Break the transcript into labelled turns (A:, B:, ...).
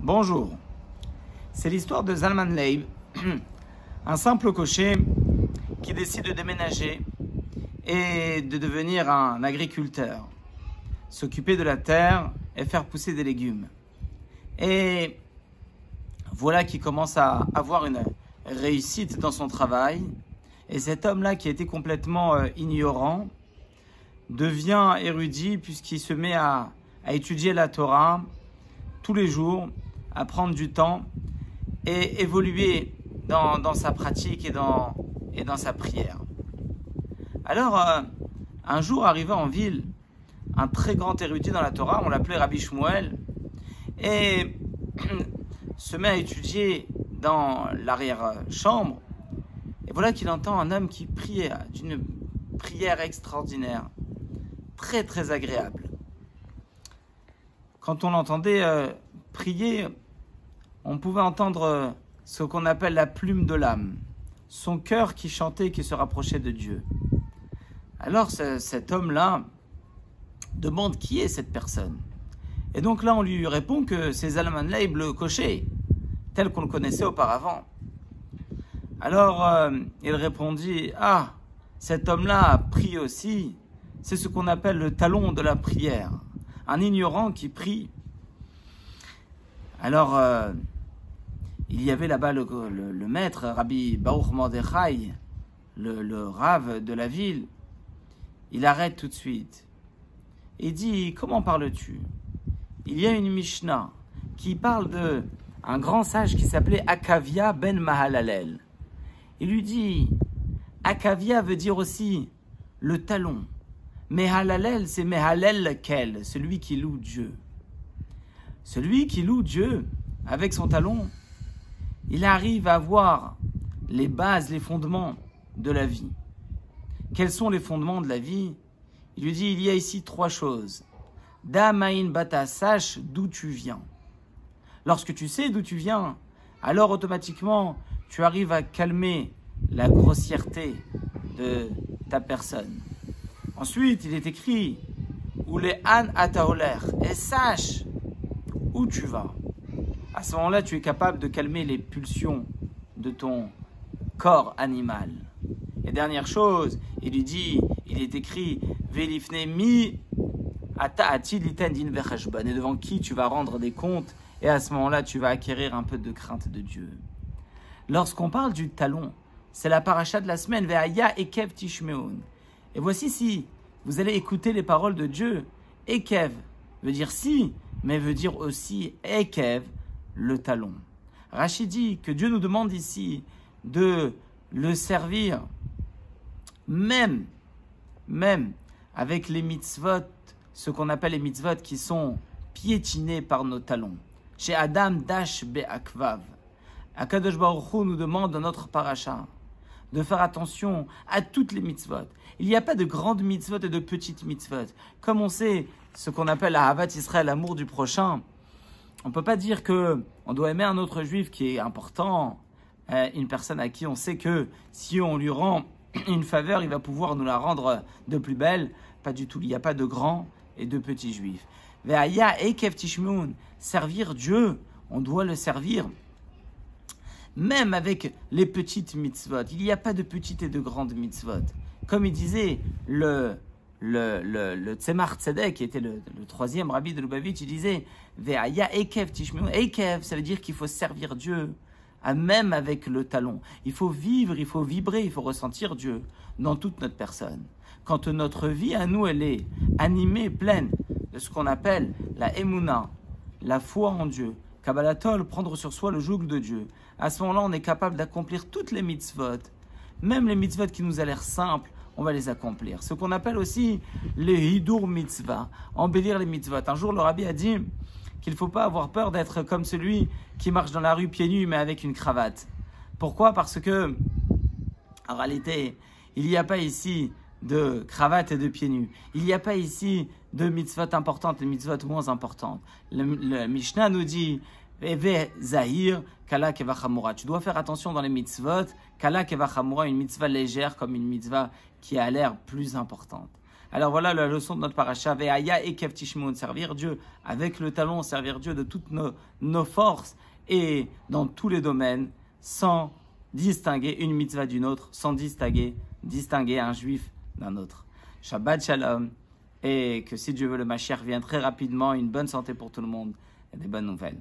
A: Bonjour, c'est l'histoire de Zalman Leib, un simple cocher qui décide de déménager et de devenir un agriculteur, s'occuper de la terre et faire pousser des légumes. Et voilà qu'il commence à avoir une réussite dans son travail. Et cet homme-là, qui était complètement ignorant, devient érudit puisqu'il se met à étudier la Torah tous les jours, à prendre du temps et évoluer dans sa pratique et dans sa prière. Alors, un jour, arrivé en ville, un très grand érudit dans la Torah, on l'appelait Rabbi Shmuel, et se met à étudier dans l'arrière-chambre. Et voilà qu'il entend un homme qui prie d'une prière extraordinaire, très très agréable. Quand on l'entendait prier, on pouvait entendre ce qu'on appelle la plume de l'âme, son cœur qui chantait, qui se rapprochait de Dieu. Alors cet homme-là demande qui est cette personne. Et donc là, on lui répond que c'est Zalman Leib, le cocher, tel qu'on le connaissait auparavant. Alors il répondit, ah, cet homme-là prie aussi, c'est ce qu'on appelle le talon de la prière, un ignorant qui prie. Alors, il y avait là-bas le maître, Rabbi Baruch Mordechai, le rave de la ville. Il arrête tout de suite et dit, comment parles-tu? Il y a une Mishnah qui parle d'un grand sage qui s'appelait Akavia ben Mahalalel. Il lui dit, Akavia veut dire aussi le talon. Mehalalel, c'est Mehalel Kel, celui qui loue Dieu. Celui qui loue Dieu avec son talon, il arrive à voir les bases, les fondements de la vie. Quels sont les fondements de la vie? Il lui dit, il y a ici 3 choses. Damain bata, sache d'où tu viens. Lorsque tu sais d'où tu viens, alors automatiquement, tu arrives à calmer la grossièreté de ta personne. Ensuite, il est écrit, ou les an ataoler, et sache où tu vas. À ce moment-là, tu es capable de calmer les pulsions de ton corps animal. Et dernière chose, il lui dit, il est écrit, Velifne mi ataati liten din vechashban, et devant qui tu vas rendre des comptes, et à ce moment-là, tu vas acquérir un peu de crainte de Dieu. Lorsqu'on parle du talon, c'est la paracha de la semaine, Ve'aya ekev tishmeun. Et voici si vous allez écouter les paroles de Dieu, ekev veut dire si, mais veut dire aussi ekev, le talon. Rachid dit que Dieu nous demande ici de le servir, même avec les mitzvot, ce qu'on appelle les mitzvot qui sont piétinés par nos talons. Chez Adam Dash Be'akvav, Akadosh Baruch Hu nous demande dans notre paracha de faire attention à toutes les mitzvot. Il n'y a pas de grandes mitzvot et de petites mitzvot. Comme on sait ce qu'on appelle la Ahavat Israël, l'amour du prochain, on ne peut pas dire qu'on doit aimer un autre juif qui est important, une personne à qui on sait que si on lui rend une faveur, il va pouvoir nous la rendre de plus belle. Pas du tout, il n'y a pas de grands et de petits juifs. Ve'aya ekev tishmeun, servir Dieu, on doit le servir. Même avec les petites mitzvot, il n'y a pas de petites et de grandes mitzvot. Comme il disait le Tzemach Tzedek, qui était le 3e rabbi de Lubavitch, il disait Ve'aya ekev tishmeun. Ekev, ça veut dire qu'il faut servir Dieu, même avec le talon. Il faut vivre, il faut vibrer, il faut ressentir Dieu dans toute notre personne. Quand notre vie à nous, elle est animée, pleine de ce qu'on appelle la Emouna, la foi en Dieu, Kabbalatol, prendre sur soi le joug de Dieu. À ce moment-là, on est capable d'accomplir toutes les mitzvot. Même les mitzvot qui nous ont l'air simples, on va les accomplir. Ce qu'on appelle aussi les hidur mitzvah, embellir les mitzvot. Un jour, le rabbi a dit qu'il ne faut pas avoir peur d'être comme celui qui marche dans la rue pieds nus mais avec une cravate. Pourquoi? Parce que, en réalité, il n'y a pas ici de cravate et de pieds nus. Il n'y a pas ici de mitzvot importantes et mitzvot moins importantes. Le Mishnah nous dit Eve Zahir, Kala Keva Chamura. Tu dois faire attention dans les mitzvot, Kala Keva Chamura, une mitzvah légère comme une mitzvah qui a l'air plus importante. Alors voilà la leçon de notre paracha. Ve'aya ekev tishmoun, servir Dieu avec le talon, servir Dieu de toutes nos forces et dans tous les domaines, sans distinguer une mitzvah d'une autre, sans distinguer un juif d'un autre. Shabbat shalom, et que si Dieu veut, le Mashiach vient très rapidement, une bonne santé pour tout le monde et des bonnes nouvelles.